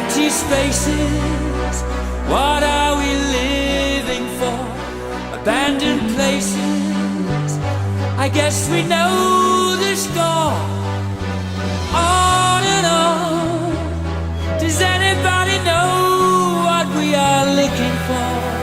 empty spaces. What are we living for? Abandoned places. I guess we know the score. On and on. Does anybody know what we are looking for?